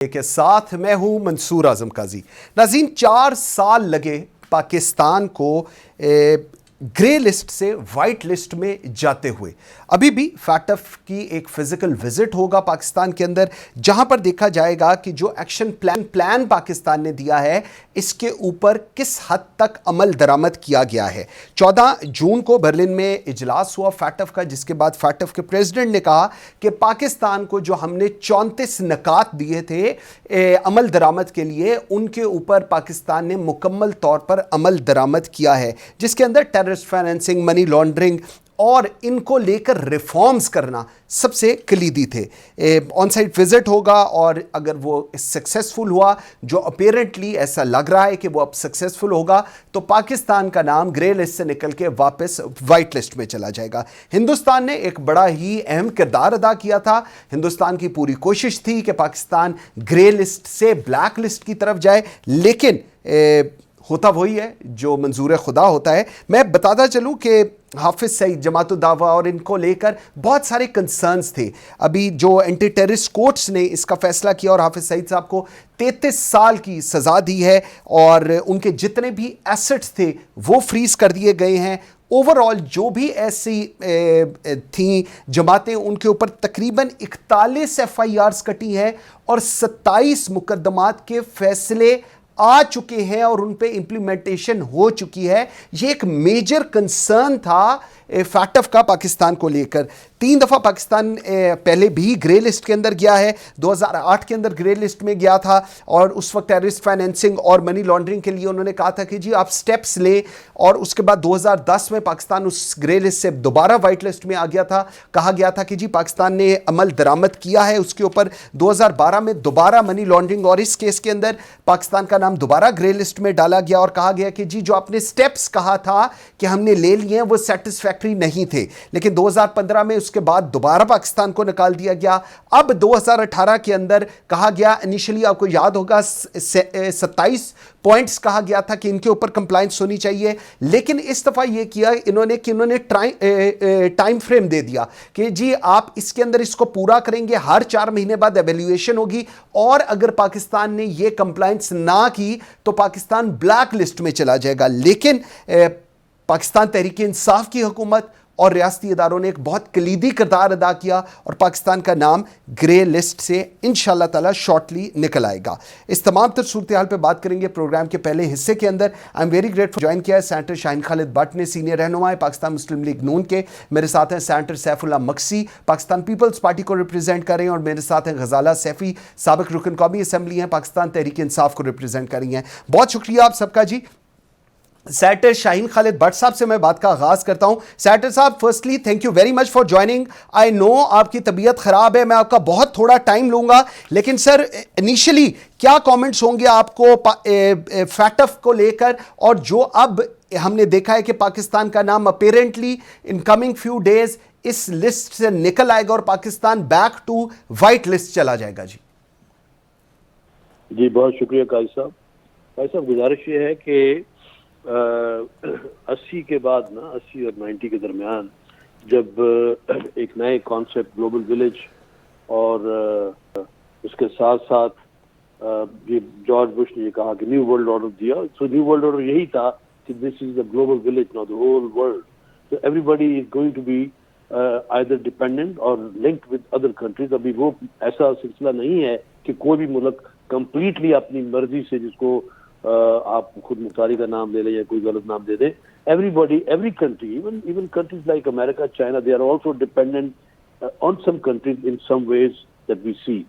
के साथ मैं हूं मंसूर आजम काजी। नाज़रीन, 4 साल लगे पाकिस्तान को ग्रे लिस्ट से वाइट लिस्ट में जाते हुए। अभी भी फैटफ की एक फिजिकल विजिट होगा पाकिस्तान के अंदर, जहां पर देखा जाएगा कि जो एक्शन प्लान पाकिस्तान ने दिया है इसके ऊपर किस हद तक अमल दरामद किया गया है। 14 जून को बर्लिन में इजलास हुआ फैटफ का, जिसके बाद फैटफ के प्रेसिडेंट ने कहा कि पाकिस्तान को जो हमने 34 नकात दिए थे अमल दरामद के लिए, उनके ऊपर पाकिस्तान ने मुकम्मल तौर पर अमल दरामद किया है, जिसके अंदर टेररिस्ट फाइनेंसिंग, मनी लॉन्ड्रिंग और इनको लेकर रिफॉर्म्स करना सबसे कलीदी थे। ऑन साइट विजिट होगा और अगर वो सक्सेसफुल हुआ, जो अपेरेंटली ऐसा लग रहा है कि वो अब सक्सेसफुल होगा, तो पाकिस्तान का नाम ग्रे लिस्ट से निकल के वापस वाइट लिस्ट में चला जाएगा। हिंदुस्तान ने एक बड़ा ही अहम किरदार अदा किया था। हिंदुस्तान की पूरी कोशिश थी कि पाकिस्तान ग्रे लिस्ट से ब्लैक लिस्ट की तरफ जाए, लेकिन होता वही है जो मंजूर खुदा होता है। मैं बताता चलूं कि हाफिज सईद, जमात दावा और इनको लेकर बहुत सारे कंसर्न्स थे। अभी जो एंटी टेररिस्ट कोर्ट्स ने इसका फैसला किया और हाफिज सईद साहब को 33 साल की सज़ा दी है और उनके जितने भी एसेट्स थे वो फ्रीज कर दिए गए हैं। ओवरऑल जो भी ऐसी थी जमातें, उनके ऊपर तकरीबन 41 FIRs कटी हैं और 27 मुकदमात के फैसले आ चुके हैं और उन पे इंप्लीमेंटेशन हो चुकी है। ये एक मेजर कंसर्न था फैटफ का पाकिस्तान को लेकर। 3 दफ़ा पाकिस्तान पहले भी ग्रे लिस्ट के अंदर गया है। 2008 के अंदर ग्रे लिस्ट में गया था और उस वक्त टेररिस्ट फाइनेंसिंग और मनी लॉन्ड्रिंग के लिए उन्होंने कहा था कि जी आप स्टेप्स लें, और उसके बाद 2010 में पाकिस्तान उस ग्रे लिस्ट से दोबारा वाइट लिस्ट में आ गया था। कहा गया था कि जी पाकिस्तान ने अमल दरामद किया है उसके ऊपर। 2012 में दोबारा मनी लॉन्ड्रिंग और इस केस के अंदर पाकिस्तान का नाम दोबारा ग्रे लिस्ट में डाला गया और कहा गया कि जी जो आपने स्टेप्स कहा था कि हमने ले लिए हैं वो सेटिस्फैक्टरी नहीं थे। लेकिन 2015 में उसके बाद दोबारा पाकिस्तान को निकाल दिया गया। अब 2018 के अंदर कहा गया, इनिशियली आपको याद होगा 27 पॉइंट्स कहा गया था कि इनके ऊपर कंप्लायंस होनी चाहिए, लेकिन इस दफा यह किया इन्होंने टाइम फ्रेम दे दिया कि जी आप इसके अंदर इसको पूरा करेंगे, हर 4 महीने बाद एवेल्युएशन होगी और अगर पाकिस्तान ने यह कंप्लायंस ना की तो पाकिस्तान ब्लैक लिस्ट में चला जाएगा। लेकिन पाकिस्तान तहरीक इंसाफ की हुकूमत और रियासती इदारों ने एक बहुत कलीदी किरदार अदा किया और पाकिस्तान का नाम ग्रे लिस्ट से इंशाअल्लाह ताला शॉर्टली निकल आएगा। इस तमाम तर सूरत हाल पर बात करेंगे प्रोग्राम के पहले हिस्से के अंदर। I am very grateful join किया है सेनेटर शाहीन खालिद भट्ट ने, सीनियर रहनुमा है पाकिस्तान मुस्लिम लीग नून के। मेरे साथ हैं senator Saifullah Maksi, Pakistan People's Party को रिप्रेजेंट कर रहे हैं, और मेरे साथ हैं गजाला सैफी, साबिक रुकन कौमी असम्बली हैं, पाकिस्तान तहरीक इंसाफ को रिप्रेजेंट कर रही हैं। बहुत शुक्रिया आप सबका जी। सेनेटर शाहीन खालिद भट्ट साहब से मैं बात का आगाज करता हूं। सेनेटर साहब, firstly thank you very much for joining. I know आपकी तबीयत खराब है, मैं आपका बहुत थोड़ा टाइम लूंगा, लेकिन सर इनिशियली क्या कमेंट्स होंगे आपको फैटफ को लेकर, और जो अब हमने देखा है कि पाकिस्तान का नाम apparently in coming few days इस लिस्ट से निकल आएगा और Pakistan back to white list चला जाएगा। जी बहुत शुक्रिया काजी साहब। काजी साहब, गुजारिश ये है कि 80 के बाद ना, 80 और 90 के दरमियान जब एक नए कॉन्सेप्ट ग्लोबल विलेज और उसके साथ साथ ये जॉर्ज बुश ने ये कहा कि न्यू वर्ल्ड ऑर्डर दिया। सो न्यू वर्ल्ड ऑर्डर यही था कि this is the global village, not the whole world. So everybody is going to be either dependent or linked with other countries. अभी वो ऐसा सिलसिला नहीं है कि कोई भी मुल्क कंप्लीटली अपनी मर्जी से, जिसको आप खुद मुख्तारी का नाम ले लें या कोई गलत नाम दे दें, everybody, every country, even countries like America, China, they are also dependent on some countries in some ways that we see.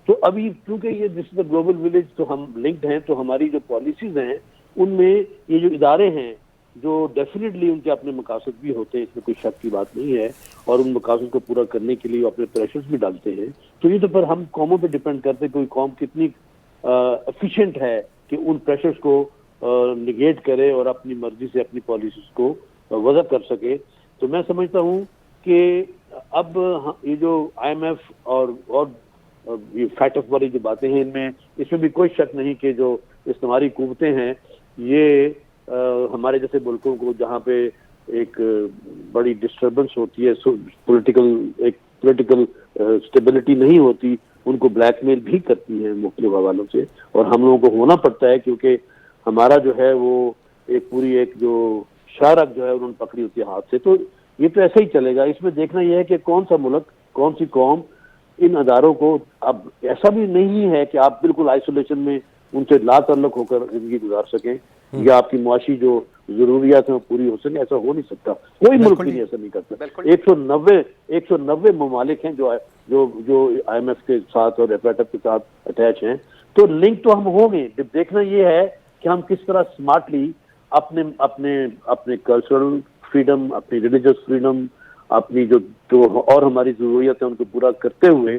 तो अभी क्योंकि ये this is the global village, तो हम लिंक्ड हैं, तो हमारी जो पॉलिसीज हैं उनमें ये जो इदारे हैं जो डेफिनेटली उनके अपने मकासद भी होते हैं, इसमें कोई शक की बात नहीं है, और उन मकासद को पूरा करने के लिए अपने प्रेशर्स भी डालते हैं। तो ये तो पर हम कौमों पे डिपेंड करते हैं, कोई कौम कितनी एफिशिएंट है कि उन प्रेशर्स को निगेट करे और अपनी मर्जी से अपनी पॉलिसीज को वज़ा कर सके। तो मैं समझता हूँ कि अब ये जो IMF और ये फैटफ वाली जो बातें हैं, इसमें भी कोई शक नहीं कि जो इस्तेमारी कुव्वतें हैं ये हमारे जैसे मुल्कों को, जहाँ पे एक बड़ी डिस्टर्बेंस होती है, पॉलिटिकल स्टेबिलिटी नहीं होती, उनको ब्लैकमेल भी करती हैं मुख्तलिफ हवालों से, और हम लोगों को होना पड़ता है क्योंकि हमारा जो है वो एक पूरी एक जो शारक जो है उन्होंने पकड़ी होती है हाथ से। तो ये तो ऐसा ही चलेगा। इसमें देखना यह है कि कौन सा मुल्क, कौन सी कौम इन अदारों को, अब ऐसा भी नहीं है कि आप बिल्कुल आइसोलेशन में उनसे ला ताल्लुक होकर जिंदगी गुजार सकें या आपकी मुआशी जो जरूरियात है वो पूरी हो सके, ऐसा हो नहीं सकता। कोई मुल्क भी नहीं ऐसा नहीं करता। 190 ममालिक हैं जो जो जो IMF के साथ और FATF के साथ अटैच हैं, तो लिंक तो हम होंगे। देखना ये है कि हम किस तरह स्मार्टली अपने अपने अपने कल्चरल फ्रीडम, अपनी रिलीजियस फ्रीडम, अपनी जो और हमारी जरूरियत है उनको पूरा करते हुए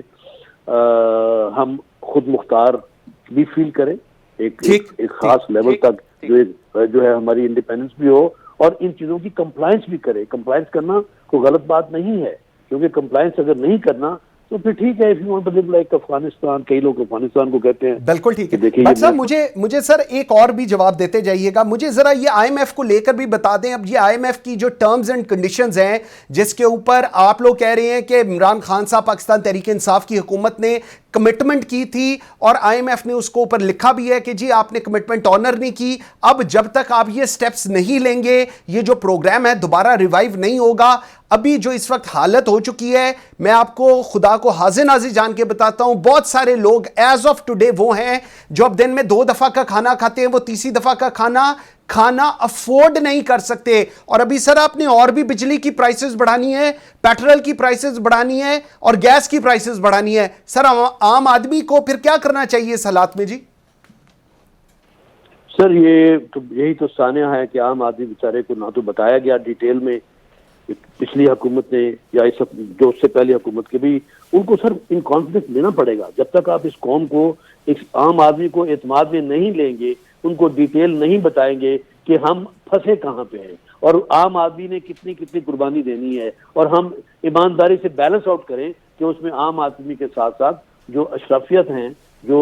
हम खुद मुख्तार भी फील करें एक खास लेवल तक, जो है हमारी इंडिपेंडेंस भी हो, और इन चीजों की कंप्लायंस भी करे। कंप्लायंस करना कोई गलत बात नहीं है, क्योंकि कंप्लायंस अगर नहीं करना तो फिर ठीक है। If you want to live like Afghanistan, कई लोग अफगानिस्तान को कहते हैं। बिल्कुल ठीक है। बट साहब मुझे सर एक और भी जवाब देते जाइएगा। मुझे जरा ये IMF को लेकर भी बता दें। अब ये IMF की जो टर्म्स एंड कंडीशंस हैं जिसके ऊपर आप लोग कह रहे हैं कि इमरान खान साहब पाकिस्तान तहरीक इंसाफ की हुकूमत ने कमिटमेंट की थी और IMF ने उसको ऊपर लिखा भी है कि जी आपने कमिटमेंट ऑनर नहीं की। अब जब तक आप ये स्टेप्स नहीं लेंगे ये जो प्रोग्राम है दोबारा रिवाइव नहीं होगा। अभी जो इस वक्त हालत हो चुकी है, मैं आपको खुदा को हाजिर नाजिर जान के बताता हूं, बहुत सारे लोग एज ऑफ टुडे वो हैं जो अब दिन में 2 दफा का खाना खाते हैं, वो तीसरी दफा का खाना अफोर्ड नहीं कर सकते। और अभी सर आपने और भी बिजली की प्राइसेस बढ़ानी है, पेट्रोल की प्राइसेस बढ़ानी है और गैस की प्राइसेस बढ़ानी है। सर आम आदमी को फिर क्या करना चाहिए इस हालात में जी? सर यही तो सानिया है कि आम आदमी बेचारे को ना तो बताया गया डिटेल में पिछली हुकूमत ने या इस जो उससे पहले हुकूमत के भी, उनको सर इन कॉन्फिडेंस लेना पड़ेगा। जब तक आप इस कौम को, इस आम आदमी को एतमाद में नहीं लेंगे, उनको डिटेल नहीं बताएंगे कि हम फंसे कहाँ पे हैं और आम आदमी ने कितनी कितनी कुर्बानी देनी है, और हम ईमानदारी से बैलेंस आउट करें कि उसमें आम आदमी के साथ साथ जो अशरफियत हैं, जो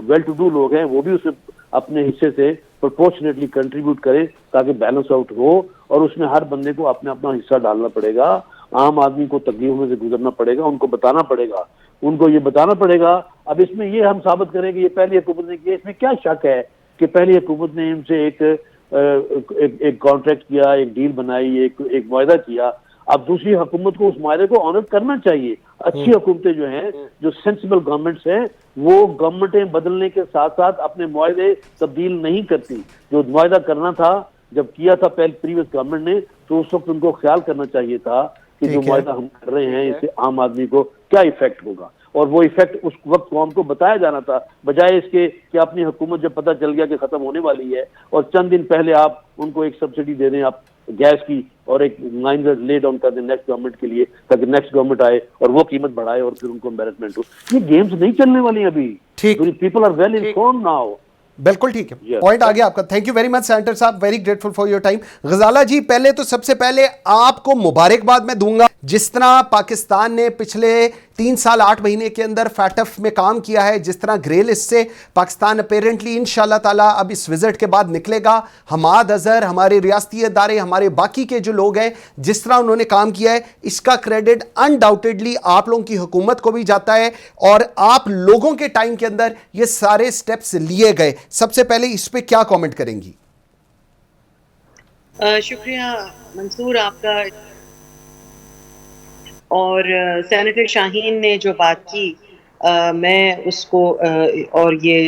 वेल टू डू लोग हैं, वो भी उसमें अपने हिस्से से प्रोपोर्शनेटली कंट्रीब्यूट करें ताकि बैलेंस आउट हो। और उसमें हर बंदे को अपना अपना हिस्सा डालना पड़ेगा। आम आदमी को तकलीफों में से गुजरना पड़ेगा, उनको बताना पड़ेगा, उनको ये बताना पड़ेगा। अब इसमें ये हम साबित करें कि ये पहली हुकूमत ने किया, इसमें क्या शक है कि पहली हुकूमत ने इनसे एक कॉन्ट्रैक्ट किया, एक डील बनाई, एक मुआहदा किया। अब दूसरी हुकूमत को उस मुआहदे को ऑनर करना चाहिए। अच्छी हुकूमतें जो हैं, जो सेंसिबल गवर्नमेंट्स हैं, वो गवर्नमेंटें बदलने के साथ साथ अपने मुआहदे तब्दील नहीं करती। जो मुआहदा करना था, जब किया था पहले प्रीवियस गवर्नमेंट ने, तो उस वक्त उनको ख्याल करना चाहिए था कि जो मुआहदा हम कर रहे हैं इससे आम आदमी को क्या इफेक्ट होगा, और वो इफेक्ट उस वक्त कौम को बताया जाना था, बजाय इसके कि अपनी हुकूमत जब पता चल गया कि खत्म होने वाली है और चंद दिन पहले आप उनको एक सब्सिडी दे दें आप गैस की, और एक माइनर ले डाउन कर दें नेक्स्ट गवर्नमेंट के लिए, ताकि नेक्स्ट गवर्नमेंट आए और वो कीमत बढ़ाए और फिर उनको एम्बेरसमेंट हो। ये गेम्स नहीं चलने वाली अभी। People are well informed now. बिल्कुल ठीक है, पॉइंट आ गया आपका। Thank you very much senator साहब, very grateful for your time. Ghazala ji, पहले तो सबसे पहले आपको मुबारकबाद मैं दूंगा, जिस तरह पाकिस्तान ने पिछले 3 साल 8 महीने के अंदर फैटफ में काम किया है, जिस तरह ग्रे लिस्ट से पाकिस्तान अपेरेंटली इंशाल्लाह ताला अब इस विजिट के बाद निकलेगा। हमाद अजहर, हमारे रियासती इदारे, हमारे बाकी के जो लोग हैं, जिस तरह उन्होंने काम किया है, इसका क्रेडिट अनडाउटेडली आप लोगों की हुकूमत को भी जाता है और आप लोगों के टाइम के अंदर ये सारे स्टेप्स लिए गए। सबसे पहले इस पे क्या कमेंट करेंगी? शुक्रिया मंसूर आपका। और सेनेटर शाहीन ने जो बात की, मैं उसको और ये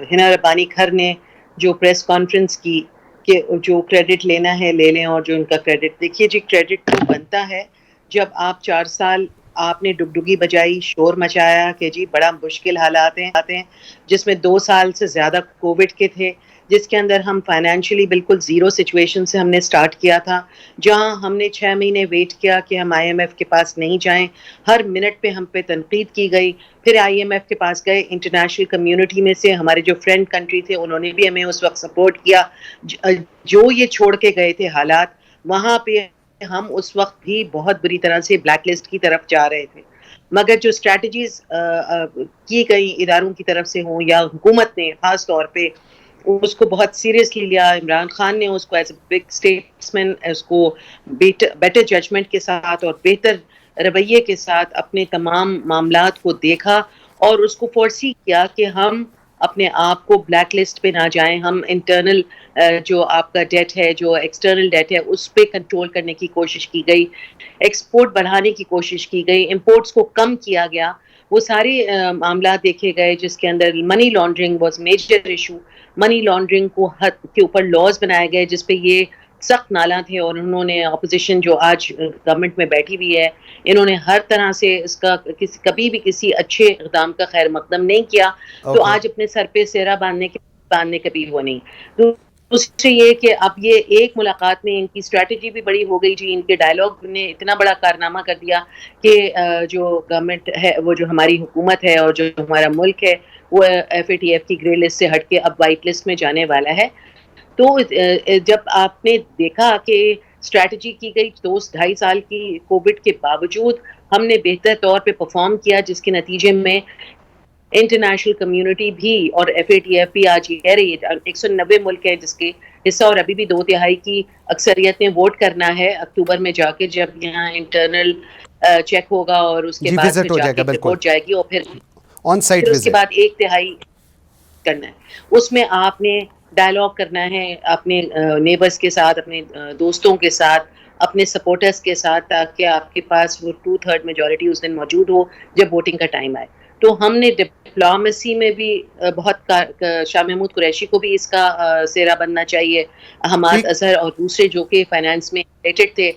हिना रब्बानी खर ने जो प्रेस कॉन्फ्रेंस की कि जो क्रेडिट लेना है ले लें, और जो उनका क्रेडिट, देखिए जी, क्रेडिट तो बनता है जब आप 4 साल आपने डुगडुगी बजाई, शोर मचाया कि जी बड़ा मुश्किल हालात हैं, जिसमें 2 साल से ज़्यादा कोविड के थे, जिसके अंदर हम फाइनेंशियली बिल्कुल ज़ीरो सिचुएशन से हमने स्टार्ट किया था, जहां हमने 6 महीने वेट किया कि हम IMF के पास नहीं जाएं। हर मिनट पे हम पे तनकीद की गई। फिर IMF के पास गए, इंटरनेशनल कम्युनिटी में से हमारे जो फ्रेंड कंट्री थे उन्होंने भी हमें उस वक्त सपोर्ट किया। जो ये छोड़ के गए थे हालात, वहाँ पे हम उस वक्त भी बहुत बुरी तरह से ब्लैक लिस्ट की तरफ जा रहे थे। मगर जो स्ट्रैटेजीज की गई इदारों की तरफ से हों या हुकूमत ने खास तौर पे उसको बहुत सीरियसली लिया। इमरान खान ने उसको एज ए बिग स्टेट्समैन, उसको बेटर जजमेंट के साथ और बेहतर रवैये के साथ अपने तमाम मामलात को देखा और उसको फोर्सी किया कि हम अपने आप को ब्लैक लिस्ट पे ना जाएं, हम इंटरनल जो आपका डेट है, जो एक्सटर्नल डेट है, उस पे कंट्रोल करने की कोशिश की गई, एक्सपोर्ट बढ़ाने की कोशिश की गई, इंपोर्ट्स को कम किया गया। वो सारे मामला देखे गए जिसके अंदर money laundering was major issue. Money laundering को हद के ऊपर लॉज बनाए गए जिस पे ये सख्त नाला थे और उन्होंने अपोजिशन जो आज गवर्नमेंट में बैठी हुई है, इन्होंने हर तरह से इसका कभी भी किसी अच्छे इक़दाम का खैर मकदम नहीं किया। तो आज अपने सर पे सेहरा बांधने कभी वो नहीं। तो दूसरी ये कि अब ये एक मुलाकात में इनकी स्ट्रेटजी भी बड़ी हो गई जी, इनके डायलॉग ने इतना बड़ा कारनामा कर दिया कि जो गवर्नमेंट है, वो जो हमारी हुकूमत है और जो हमारा मुल्क है, वो FATF की ग्रे लिस्ट से हट के अब वाइट लिस्ट में जाने वाला है। तो जब आपने देखा कि स्ट्रैटेजी की गई 2-2.5 साल की कोविड के बावजूद हमने बेहतर तौर पे परफॉर्म किया, जिसके नतीजे में इंटरनेशनल कम्युनिटी भी और FATF भी आज ये कह रही है 190 मुल्क है जिसके हिस्सा और अभी भी 2/3 की अक्सरियत ने वोट करना है अक्टूबर में जाके, जब यहाँ इंटरनल चेक होगा और उसके बाद फिर जाके रिपोर्ट जाएगी और फिर ऑन साइट उसके बाद 1/3 करना है। उसमें आपने डायलॉग करना है अपने नेबर्स के साथ, अपने दोस्तों के साथ, अपने सपोर्टर्स के साथ, ताकि आपके पास वो 2/3 मेजॉरिटी उस दिन मौजूद हो जब वोटिंग का टाइम आए। तो हमने डिप्लोमेसी में भी बहुत शाह महमूद कुरैशी को भी इसका सेहरा बनना चाहिए, हमाद अजहर और दूसरे जो कि फाइनेंस में रिलेटेड थे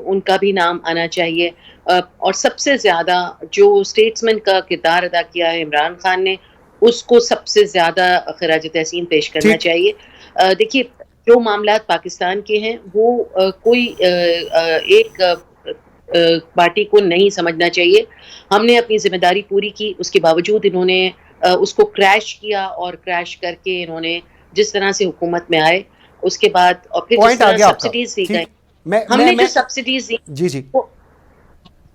उनका भी नाम आना चाहिए। और सबसे ज़्यादा जो स्टेट्समैन का किरदार अदा किया है इमरान खान ने, उसको सबसे ज़्यादा खराज तहसीन पेश करना चाहिए। देखिए, जो मामलात पाकिस्तान के हैं वो कोई एक पार्टी को नहीं समझना चाहिए। हमने अपनी जिम्मेदारी पूरी की, उसके बावजूद इन्होंने उसको क्रैश किया और क्रैश करके इन्होंने जिस तरह से हुकूमत में आए उसके बाद और फिर जिस तरह सब्सिडीज दी गई, हमने जो सब्सिडीज दी,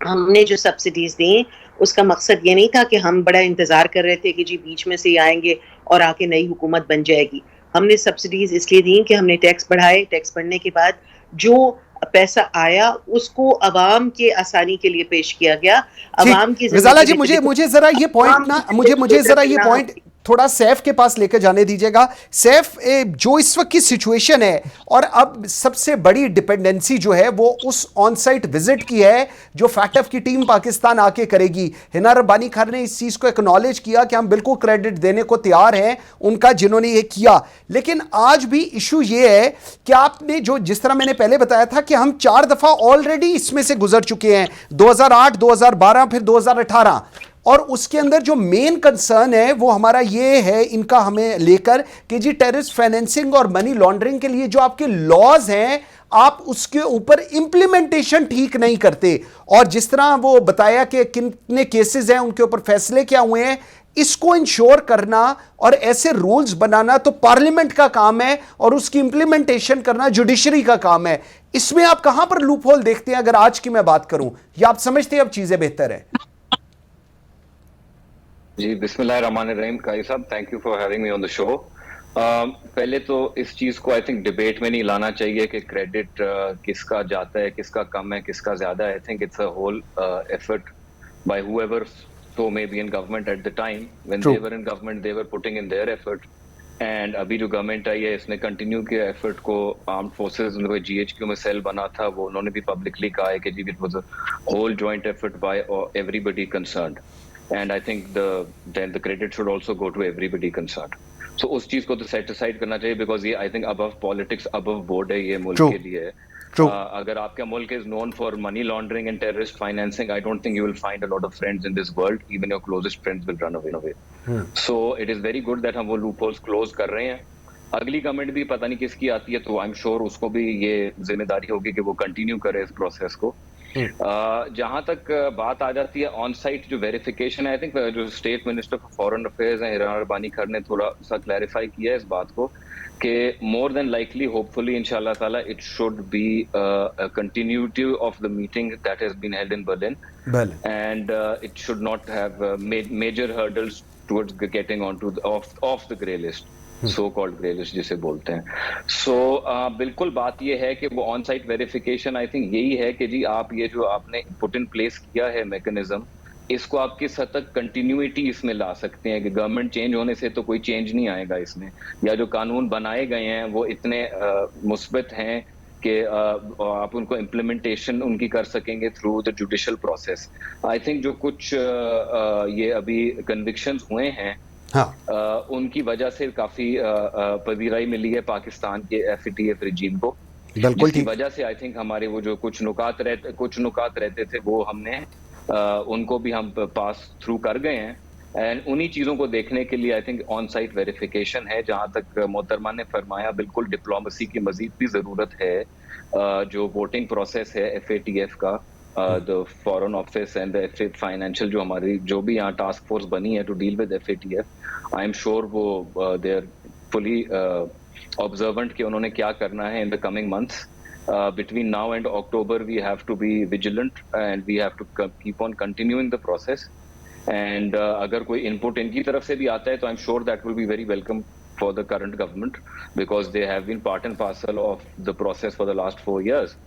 हमने जो सब्सिडीज दी उसका मकसद ये नहीं था कि हम बड़ा इंतजार कर रहे थे कि जी बीच में से ही आएंगे और आके नई हुकूमत बन जाएगी। हमने सब्सिडीज इसलिए दी कि हमने टैक्स बढ़ाए, टैक्स बढ़ने के बाद जो पैसा आया उसको अवाम के आसानी के लिए पेश किया गया। अवाम की रिजाला जी, मुझे जरा ये पॉइंट ना मुझे जरा ये पॉइंट थोड़ा सैफ के पास लेकर जाने दीजिएगा। सैफ, जो इस वक्त की सिचुएशन है और अब सबसे बड़ी डिपेंडेंसी जो है वो उस ऑन साइट विजिट की है जो फैक्टफ की टीम पाकिस्तान आके करेगी। हिना रब्बानी खान ने इस चीज को एक्नॉलेज किया कि हम बिल्कुल क्रेडिट देने को तैयार हैं उनका जिन्होंने ये किया, लेकिन आज भी इशू ये है कि आपने जो जिस तरह मैंने पहले बताया था कि हम 4 दफा ऑलरेडी इसमें से गुजर चुके हैं, 2008, 2012, फिर 2018, और उसके अंदर जो मेन कंसर्न है वो हमारा ये है इनका हमें लेकर कि जी टेररिस्ट फाइनेंसिंग और मनी लॉन्ड्रिंग के लिए जो आपके लॉज हैं आप उसके ऊपर इंप्लीमेंटेशन ठीक नहीं करते, और जिस तरह वो बताया कि कितने केसेस हैं उनके ऊपर फैसले क्या हुए हैं, इसको इंश्योर करना और ऐसे रूल्स बनाना तो पार्लियामेंट का काम है और उसकी इंप्लीमेंटेशन करना जुडिशरी का काम है। इसमें आप कहां पर लूप होल देखते हैं अगर आज की मैं बात करूं, या आप समझते हैं अब चीजें बेहतर है? जी, बिस्मिल्लाहिर्रहमानिर्रहीम। काई साहब, thank you for having me on the show. पहले तो इस चीज को आई थिंक डिबेट में नहीं लाना चाहिए कि क्रेडिट किसका जाता है, किसका कम है, किसका ज्यादा है। I think it's a whole effort by however so may be in government at the time when True. They were in government, they were putting in their effort, and अभी जो गवर्नमेंट आई है इसने कंटिन्यू किया effort को। Armed forces में GHQ में cell बना था, वो उन्होंने भी पब्लिकली कहा है कि जी it was a whole joint effort by everybody concerned, and I think the credit should also go to everybody concerned. So उस चीज को तो सेट असाइड करना चाहिए बिकॉज ये I think above politics, above board है, ये मुल्क के लिए है। अगर आपका मुल्क is known for money laundering and terrorist financing, I don't think you will find a lot of friends in this world, even your closest friends will run away. So it is very good that हम वो loop holes close कर रहे हैं। अगली government भी पता नहीं किसकी आती है, तो आई एम श्योर उसको भी ये जिम्मेदारी होगी कि वो कंटिन्यू करे इस प्रोसेस को। जहां तक बात आ जाती है ऑन साइट जो वेरिफिकेशन है, आई थिंक जो state minister for foreign affairs हैं हिना रब्बानी खर ने थोड़ा सा क्लैरिफाई किया है इस बात को कि मोर देन लाइकली होपफुली इंशाल्लाह ताला it should be a continuity of the meeting that has been held in Berlin, and it should not have major hurdles towards getting onto off the grey list. So called grey list जिसे बोलते हैं। सो बिल्कुल बात ये है कि वो on site verification I think यही है कि जी आप ये जो आपने पुट इन प्लेस किया है मैकेनिज्म, इसको आप किस हद तक कंटिन्यूटी इसमें ला सकते हैं कि गवर्नमेंट चेंज होने से तो कोई चेंज नहीं आएगा इसमें, या जो कानून बनाए गए हैं वो इतने मुस्बत हैं कि आप उनको इम्प्लीमेंटेशन उनकी कर सकेंगे through the judicial process. I think जो कुछ ये अभी कन्विक्शंस हुए हैं, हाँ, उनकी वजह से काफी पजीराई मिली है पाकिस्तान के FATF रिजीम को, जिसकी वजह से आई थिंक हमारे वो जो कुछ नुकात रहते थे वो हमने उनको भी हम पास थ्रू कर गए हैं। एंड उन्हीं चीजों को देखने के लिए I think on site verification है। जहां तक मोहतरमा ने फरमाया, बिल्कुल डिप्लोमेसी की मजीद भी जरूरत है। जो वोटिंग प्रोसेस है FATF का, the foreign office and the financial जो हमारी जो भी यहाँ टास्क फोर्स बनी है to deal with FATF, I am sure वो दे आर फुली ऑब्जर्वेंट कि उन्होंने क्या करना है in the coming months. Between now and October, we have to be vigilant and we have to keep on continuing the process. And अगर कोई input इनकी तरफ से भी आता है तो I'm sure that will be very welcome for the current government because they have been part and parcel of the process for the last 4 years.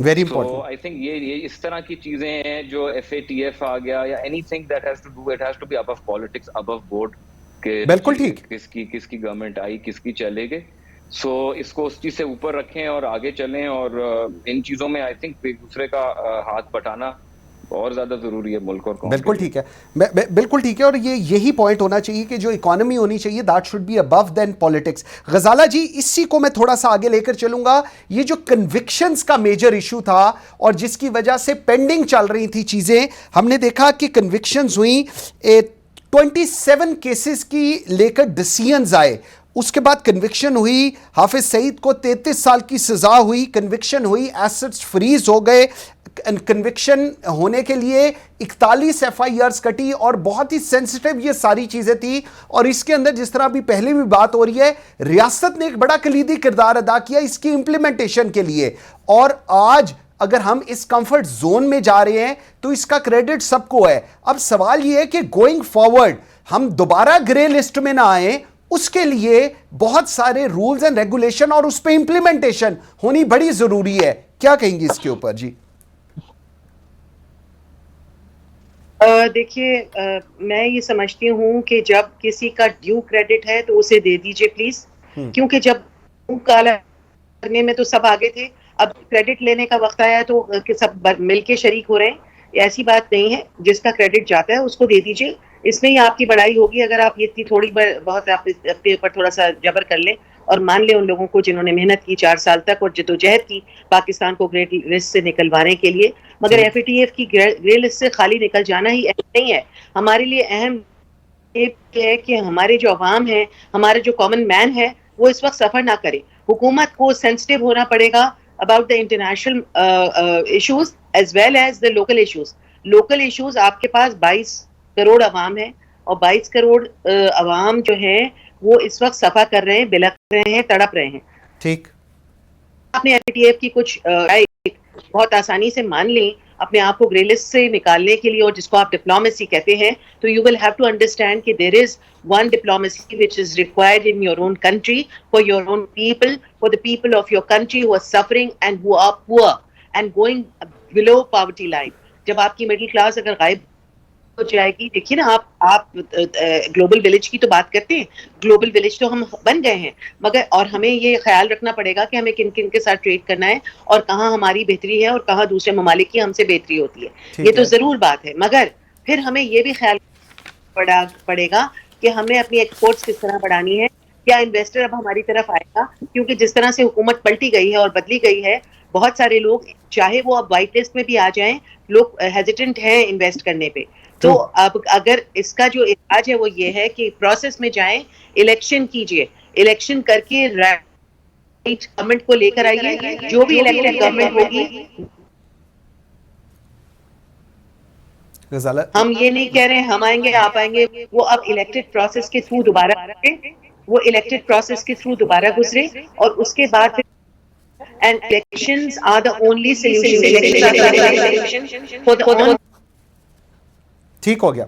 Very important. So I think ये इस तरह की चीजें हैं जो FATF आ गया या anything that has to do, it has to be above politics, above board के बिल्कुल ठीक, किसकी गवर्नमेंट आई, किसकी चलेगी। सो इसको उस चीज से ऊपर रखें और आगे चलें, और इन चीजों में आई थिंक एक दूसरे का हाथ बटाना और ज्यादा जरूरी है मुल्क और कौम। बिल्कुल ठीक है, बिल्कुल ठीक है, और ये यही पॉइंट होना चाहिए कि जो इकोनॉमी होनी चाहिए that should be above then politics. Ghazala ji, इसी को मैं थोड़ा सा आगे लेकर चलूंगा। ये जो कन्विक्शंस का मेजर इशू था और जिसकी वजह से पेंडिंग चल रही थी चीजें, हमने देखा कि कन्विक्शंस हुई, 27 केसेस की लेकर डिसीजंस आए, उसके बाद कन्विक्शन हुई, हाफिज सईद को 33 साल की सजा हुई, कन्विक्शन हुई, एसेट्स फ्रीज हो गए, कन्विक्शन होने के लिए 41 FIRs कटी, और बहुत ही सेंसिटिव ये सारी चीजें थी। और इसके अंदर जिस तरह अभी पहले भी बात हो रही है, रियासत ने एक बड़ा कलीदी किरदार अदा किया इसकी इंप्लीमेंटेशन के लिए। और आज अगर हम इस कंफर्ट जोन में जा रहे हैं तो इसका क्रेडिट सबको है। अब सवाल यह है कि गोइंग फॉरवर्ड हम दोबारा ग्रे लिस्ट में ना आए, उसके लिए बहुत सारे रूल्स एंड रेगुलेशन और उस पर इंप्लीमेंटेशन होनी बड़ी जरूरी है। क्या कहेंगी इसके ऊपर जी? देखिए, मैं ये समझती हूँ कि जब किसी का ड्यू क्रेडिट है तो उसे दे दीजिए प्लीज, क्योंकि जब काला करने में तो सब आगे थे, अब क्रेडिट लेने का वक्त आया तो सब मिलके शरीक हो रहे हैं। ऐसी बात नहीं है, जिसका क्रेडिट जाता है उसको दे दीजिए, इसमें ही आपकी बड़ाई होगी। अगर आप ये इतनी थोड़ी बहुत आप अपने ऊपर थोड़ा सा जबर कर लें और मान लें उन लोगों को जिन्होंने मेहनत की 4 साल तक और जद्दोजहद की पाकिस्तान को ग्रे लिस्ट से निकलवाने के लिए, मगर FATF की ग्रे लिस्ट से खाली निकल जाना ही अहम नहीं है। हमारे लिए अहम ये है कि हमारे जो अवाम है, हमारे जो कॉमन मैन है, वो इस वक्त सफर ना करे। हुकूमत को सेंसिटिव होना पड़ेगा about the international issues as well as the local issues. Local issues, आपके पास 22 करोड़ अवाम है और 22 करोड़ अवाम जो है वो इस वक्त सफा कर रहे हैं, बिलख रहे हैं, तड़प रहे हैं। ठीक, आपने FATF की कुछ बहुत आसानी से मान ली अपने आप को ग्रे लिस्ट से निकालने के लिए, और जिसको आप डिप्लोमेसी कहते हैं, तो you will have to understand कि there is one diplomacy which is required in your own country for your own people, for the people of your country who are suffering and who are poor and going below poverty line. जब आपकी middle class अगर गायब हो जाएगी, देखिए ना, आप global village की तो बात करते हैं, ग्लोबल विलेज तो हम बन गए हैं, मगर और हमें ये ख्याल रखना पड़ेगा कि हमें किन किन के साथ ट्रेड करना है और कहाँ हमारी बेहतरी है और कहाँ दूसरे ममालिक की हमसे बेहतरी होती है। ये तो जरूर बात है, मगर फिर हमें ये भी ख्याल पड़ेगा कि हमें अपनी एक्सपोर्ट्स किस तरह बढ़ानी है, क्या इन्वेस्टर अब हमारी तरफ आएगा, क्योंकि जिस तरह से हुकूमत पलटी गई है और बदली गई है, बहुत सारे लोग, चाहे वो अब व्हाइट लिस्ट में भी आ जाएं, लोग हेजिटेंट हैं इन्वेस्ट करने पे। तो अब अगर इसका जो इलाज है वो ये है कि प्रोसेस में जाएं, इलेक्शन कीजिए, इलेक्शन करके राइट गवर्नमेंट को लेकर आइए, जो भी इलेक्टेड गवर्नमेंट होगी। हम ये नहीं कह रहे हैं हम आएंगे आप आएंगे, वो अब इलेक्टेड प्रोसेस के थ्रू दोबारा वो इलेक्टेड प्रोसेस के थ्रू दोबारा गुजरे, और उसके बाद and elections are the only solution for the ठीक हो गया।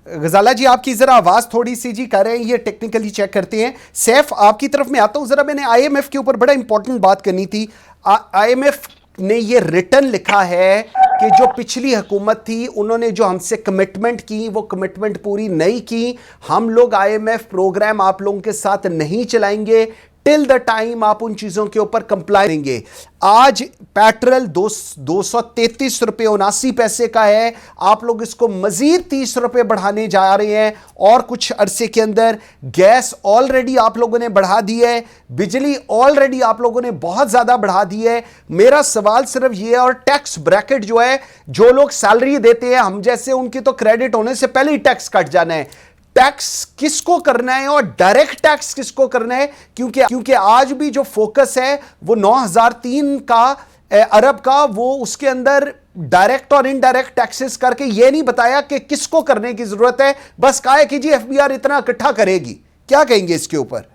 गजाला जी आपकी जरा आवाज थोड़ी सी जी कर रहे हैं, ये टेक्निकली चेक करते हैं। सैफ आपकी तरफ में आता हूं, जरा मैंने आईएमएफ के ऊपर बड़ा इंपॉर्टेंट बात करनी थी। आईएमएफ ने ये रिटर्न लिखा है कि जो पिछली हुकूमत थी उन्होंने जो हमसे कमिटमेंट की वो कमिटमेंट पूरी नहीं की। हम लोग आईएमएफ प्रोग्राम आप लोगों के साथ नहीं चलाएंगे टिल द टाइम आप उन चीजों के ऊपर कंप्लाई करेंगे। आज पेट्रोल 233 रुपये 79 पैसे का है, आप लोग इसको मजीद 30 रुपये बढ़ाने जा रहे हैं और कुछ अरसे के अंदर। गैस ऑलरेडी आप लोगों ने बढ़ा दी है, बिजली ऑलरेडी आप लोगों ने बहुत ज्यादा बढ़ा दी है। मेरा सवाल सिर्फ ये है, और टैक्स ब्रैकेट जो है, जो लोग सैलरी देते हैं हम जैसे, उनकी तो क्रेडिट होने से पहले ही टैक्स कट जाना है। टैक्स किसको करना है और डायरेक्ट टैक्स किसको करना है? क्योंकि आज भी जो फोकस है वो 9003 का अरब का, वो उसके अंदर डायरेक्ट और इनडायरेक्ट टैक्सेस करके ये नहीं बताया कि किसको करने की जरूरत है। बस कहा है कि जी एफबीआर इतना इकट्ठा करेगी। क्या कहेंगे इसके ऊपर?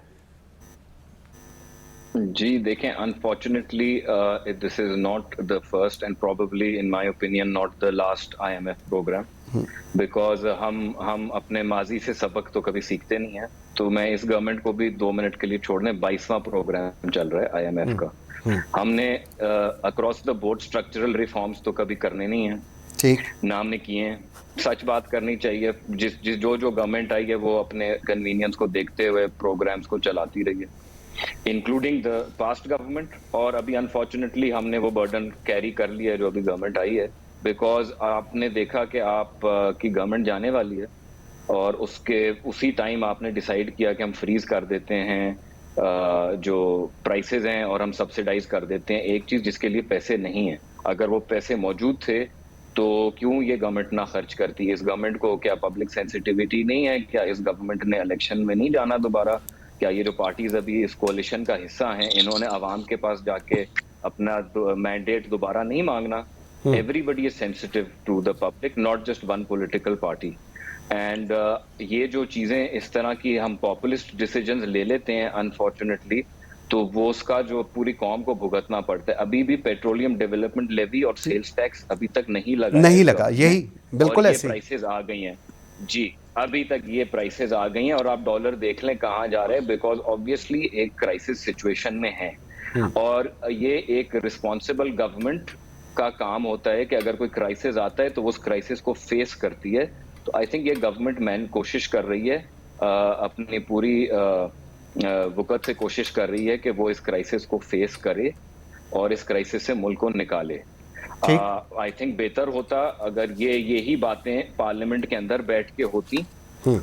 जी देखें, unfortunately this is not the first and probably in my opinion not the last IMF programme, because हम अपने माजी से सबक तो कभी सीखते नहीं है। तो मैं इस गवर्नमेंट को भी 2 मिनट के लिए छोड़ने, 22वां प्रोग्राम चल रहा है आईएमएफ का। हमने across the board structural reforms तो कभी करने नहीं है, ठीक ना हमने किए हैं। सच बात करनी चाहिए, जो गवर्नमेंट आई है वो अपने कन्वीनियंस को देखते हुए प्रोग्राम्स को चलाती रही है, इंक्लूडिंग द पास्ट गवर्नमेंट। और अभी अनफॉर्चुनेटली हमने वो बर्डन कैरी कर लिया है जो अभी गवर्नमेंट आई है, बिकॉज आपने देखा कि आप की गवर्नमेंट जाने वाली है और उसी टाइम आपने डिसाइड किया कि हम फ्रीज कर देते हैं जो प्राइसेस हैं और हम सब्सिडाइज कर देते हैं एक चीज जिसके लिए पैसे नहीं है। अगर वो पैसे मौजूद थे तो क्यों ये गवर्नमेंट ना खर्च करती है? इस गवर्नमेंट को क्या पब्लिक सेंसिटिविटी नहीं है? क्या इस गवर्नमेंट ने इलेक्शन में नहीं जाना दोबारा? क्या ये जो पार्टीज अभी इस कोalition का हिस्सा हैं, इन्होंने आवाम के पास जाके अपना मैंडेट दोबारा नहीं मांगना? Everybody is sensitive to the public, not just one political party. And ये जो चीजें इस तरह की हम पॉपुलिस्ट डिसीजंस ले लेते हैं अनफॉर्चुनेटली, तो वो उसका जो पूरी कौम को भुगतना पड़ता है। अभी भी पेट्रोलियम डेवलपमेंट लेवी और सेल्स टैक्स अभी तक नहीं लगा यही बिल्कुल ऐसे प्राइसेस आ गई हैं जी, अभी तक ये प्राइसेस आ गई हैं और आप डॉलर देख लें कहाँ जा रहे हैं, बिकॉज ऑब्वियसली एक क्राइसिस सिचुएशन में है। और ये एक रिस्पॉन्सिबल गवर्नमेंट का काम होता है कि अगर कोई क्राइसिस आता है तो उस क्राइसिस को फेस करती है। तो आई थिंक ये गवर्नमेंट कोशिश कर रही है, अपनी पूरी वक़्त से कोशिश कर रही है कि वो इस क्राइसिस को फेस करे और इस क्राइसिस से मुल्क को निकाले। आई थिंक बेहतर होता अगर यही बातें पार्लियामेंट के अंदर बैठ के होती।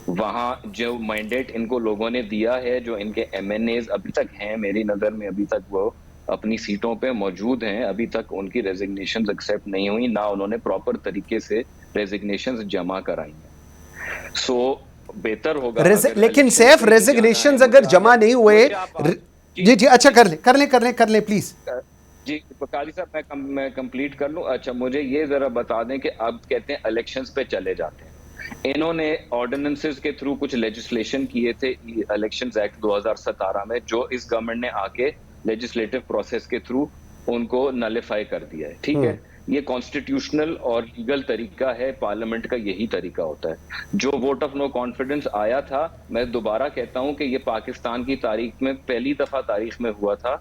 वहां जो मैंडेट इनको लोगों ने दिया है, जो इनके एमएनएज अभी तक हैं, मेरी नजर में अभी तक वो अपनी सीटों पे मौजूद हैं, अभी तक उनकी रेजिग्नेशंस एक्सेप्ट नहीं हुई, ना उन्होंने प्रॉपर तरीके से रेजिग्नेशंस जमा कराई हैं। सो बेहतर होगा लेकिन सैफ रेजिग्नेशंस अगर जमा नहीं हुए, जी अच्छा कर ले प्लीज। जी काली साहब, मैं कंप्लीट कर लूं। अच्छा, मुझे ये जरा बता दें कि अब कहते हैं इलेक्शंस पे चले जाते हैं। इन्होंने ऑर्डिनेंसेस के थ्रू कुछ लेजिस्लेशन किए थे इलेक्शंस एक्ट 2017 में, जो इस गवर्नमेंट ने आके लेजिस्लेटिव प्रोसेस के थ्रू उनको नलिफाई कर दिया है। ठीक है, ये कॉन्स्टिट्यूशनल और लीगल तरीका है, पार्लियामेंट का यही तरीका होता है। जो वोट ऑफ नो कॉन्फिडेंस आया था, मैं दोबारा कहता हूं कि ये पाकिस्तान की तारीख में पहली दफा तारीख में हुआ था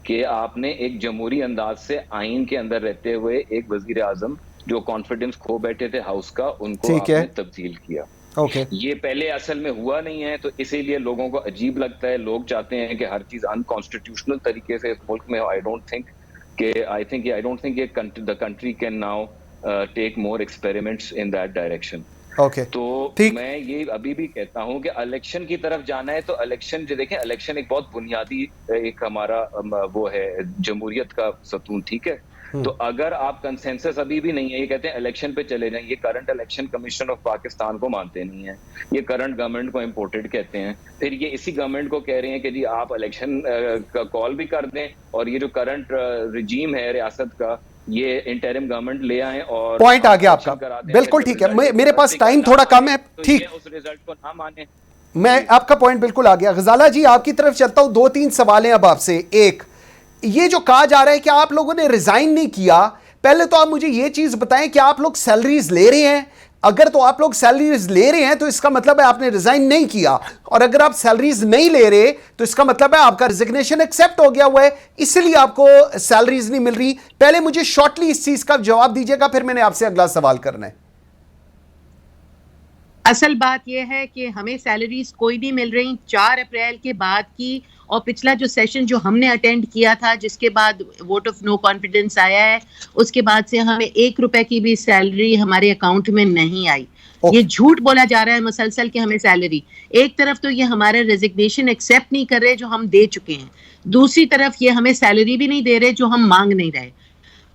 कि आपने एक जमहूरी अंदाज से आइन के अंदर रहते हुए एक वजीर आजम जो कॉन्फिडेंस खो बैठे थे हाउस का, उनको आपने तब्दील किया। ये पहले असल में हुआ नहीं है, तो इसीलिए लोगों को अजीब लगता है। लोग चाहते हैं कि हर चीज अनकॉन्स्टिट्यूशनल तरीके से इस मुल्क में। I don't think the country can now take more experiments in that direction. तो मैं ये अभी भी कहता हूं कि इलेक्शन की तरफ जाना है तो इलेक्शन जो देखें, इलेक्शन एक बहुत बुनियादी एक हमारा वो है जमहूरियत का सतून। ठीक है, तो अगर आप कंसेंसस अभी भी नहीं है, ये कहते हैं इलेक्शन पे चले जाएं, ये current election commission of Pakistan को मानते नहीं है, ये करंट गवर्नमेंट को इम्पोर्टेड कहते हैं, फिर ये इसी गवर्नमेंट को कह रहे हैं कि जी आप इलेक्शन का कॉल भी कर दें और ये जो करंट रिजीम है रियासत का, ये इंटरिम गवर्नमेंट ले आए। और पॉइंट आ गया आपका, बिल्कुल ठीक है। मेरे पास टाइम थोड़ा कम है, ठीक, उस रिजल्ट को ना माने। मैं आपका पॉइंट बिल्कुल आ गया। गजाला जी आपकी तरफ चलता हूं, 2-3 सवाल हैं अब आपसे। एक, ये जो कहा जा रहा है कि आप लोगों ने रिजाइन नहीं किया, पहले तो आप मुझे ये चीज बताएं कि आप लोग सैलरीज ले रहे हैं? अगर तो आप लोग सैलरीज ले रहे हैं तो इसका मतलब है आपने रिजाइन नहीं किया, और अगर आप सैलरीज नहीं ले रहे तो इसका मतलब है आपका रिजिग्नेशन एक्सेप्ट हो गया हुआ है, इसलिए आपको सैलरीज नहीं मिल रही। पहले मुझे शॉर्टली इस चीज का जवाब दीजिएगा, फिर मैंने आपसे अगला सवाल करना है। असल बात यह है कि हमें सैलरीज कोई नहीं मिल रही 4 अप्रैल के बाद की, और पिछला जो सेशन जो हमने अटेंड किया था जिसके बाद वोट ऑफ नो कॉन्फिडेंस आया है, उसके बाद से हमें 1 रुपए की भी सैलरी हमारे अकाउंट में नहीं आई। ये झूठ बोला जा रहा है मुसलसल कि हमें सैलरी, एक तरफ तो ये हमारा रेजिग्नेशन एक्सेप्ट नहीं कर रहे जो हम दे चुके हैं, दूसरी तरफ ये हमें सैलरी भी नहीं दे रहे जो हम मांग नहीं रहे।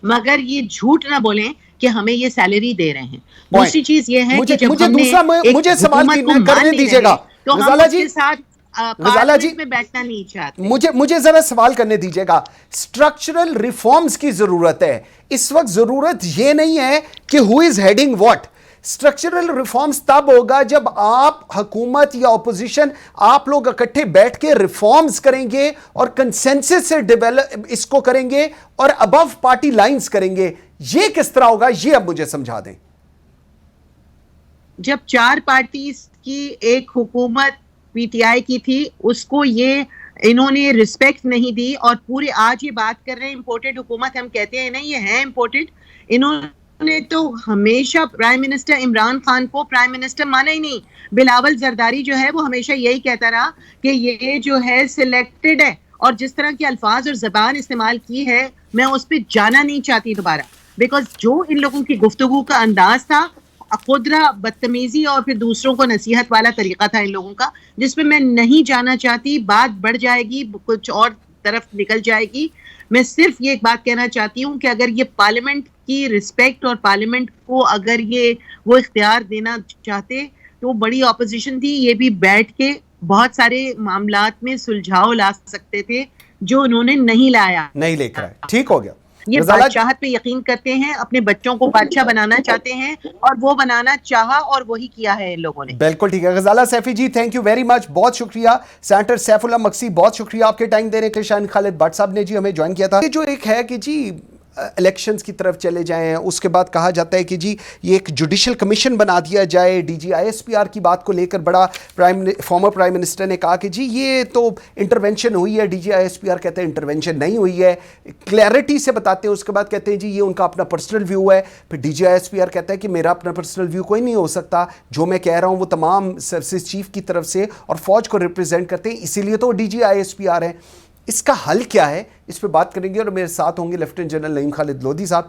मगर ये झूठ ना बोलें कि हमें ये सैलरी दे रहे हैं। दूसरी चीज ये है कि जब मुझे सवाल करने दीजिएगा तो हम उसके साथ पार्लियामेंट में बैठना नहीं चाहते। मुझे जरा सवाल करने दीजिएगा। स्ट्रक्चरल रिफॉर्म्स की जरूरत है इस वक्त, जरूरत यह नहीं है कि who is heading what. Structural reforms तब होगा जब आप हुकूमत या ऑपोजिशन आप लोग इकट्ठे बैठ के रिफॉर्म्स करेंगे और कंसेंसस से डेवलप इसको करेंगे और अबव पार्टी लाइंस करेंगे। ये किस तरह होगा, ये अब मुझे समझा दें। जब 4 पार्टीज की एक हुकूमत पीटीआई की थी, उसको ये इन्होंने रिस्पेक्ट नहीं दी, और पूरे आज ये बात कर रहे हैं इंपोर्टेड हुकूमत, हम कहते हैं नहीं ये है इंपोर्टेड। इन्होंने तो हमेशा प्राइम मिनिस्टर इमरान खान को प्राइम मिनिस्टर माना ही नहीं। बिलावल जरदारी जो है वो हमेशा यही कहता रहा कि ये जो है सिलेक्टेड है, और जिस तरह के अल्फाज और जबान इस्तेमाल की है मैं उस पर जाना नहीं चाहती दोबारा, बिकॉज जो इन लोगों की गुफ्तगू का अंदाज था खुदरा बदतमीजी और फिर दूसरों को नसीहत वाला तरीका था इन लोगों का, जिसमें मैं नहीं जाना चाहती। बात बढ़ जाएगी, कुछ और तरफ निकल जाएगी। मैं सिर्फ ये एक बात कहना चाहती हूँ कि अगर ये पार्लियामेंट की रिस्पेक्ट और पार्लियामेंट को अगर ये वो इख्तियार देना चाहते तो बड़ी ऑपोजिशन थी, ये भी बैठ के बहुत सारे मामलात में सुलझाव ला सकते थे जो उन्होंने नहीं लाया, नहीं लेकर आए। ठीक हो गया। ये बादशाहत पे यकीन करते हैं, अपने बच्चों को बादशाह बनाना चाहते हैं, और वो बनाना चाहा और वही किया है इन लोगों ने। बिल्कुल ठीक है। गजाला सैफी जी, थैंक यू वेरी मच, बहुत शुक्रिया। सेनेटर सैफुल्लाह मक्सी, बहुत शुक्रिया आपके टाइम देने के लिए। शाहीन खालिद भट्ट साहब ने जी हमें ज्वाइन किया था। ये जो एक है कि जी इलेक्शंस की तरफ चले जाएं, उसके बाद कहा जाता है कि जी ये एक जुडिशल कमीशन बना दिया जाए। DGISPR की बात को लेकर बड़ा फॉर्मर प्राइम मिनिस्टर ने कहा कि जी ये तो इंटरवेंशन हुई है। DGISPR कहते हैं इंटरवेंशन नहीं हुई है, क्लैरिटी से बताते हैं। उसके बाद कहते हैं जी ये उनका अपना पर्सनल व्यू है। फिर DGISPR कहता है कि मेरा अपना पर्सनल व्यू कोई नहीं हो सकता, जो मैं कह रहा हूँ वो तमाम सर्विसेज चीफ की तरफ से और फौज को रिप्रेजेंट करते हैं, इसीलिए तो DGISPR है। इसका हल क्या है, इस पर बात करेंगे और मेरे साथ होंगे लेफ्टिनेंट जनरल नईम खालिद लोधी साहब।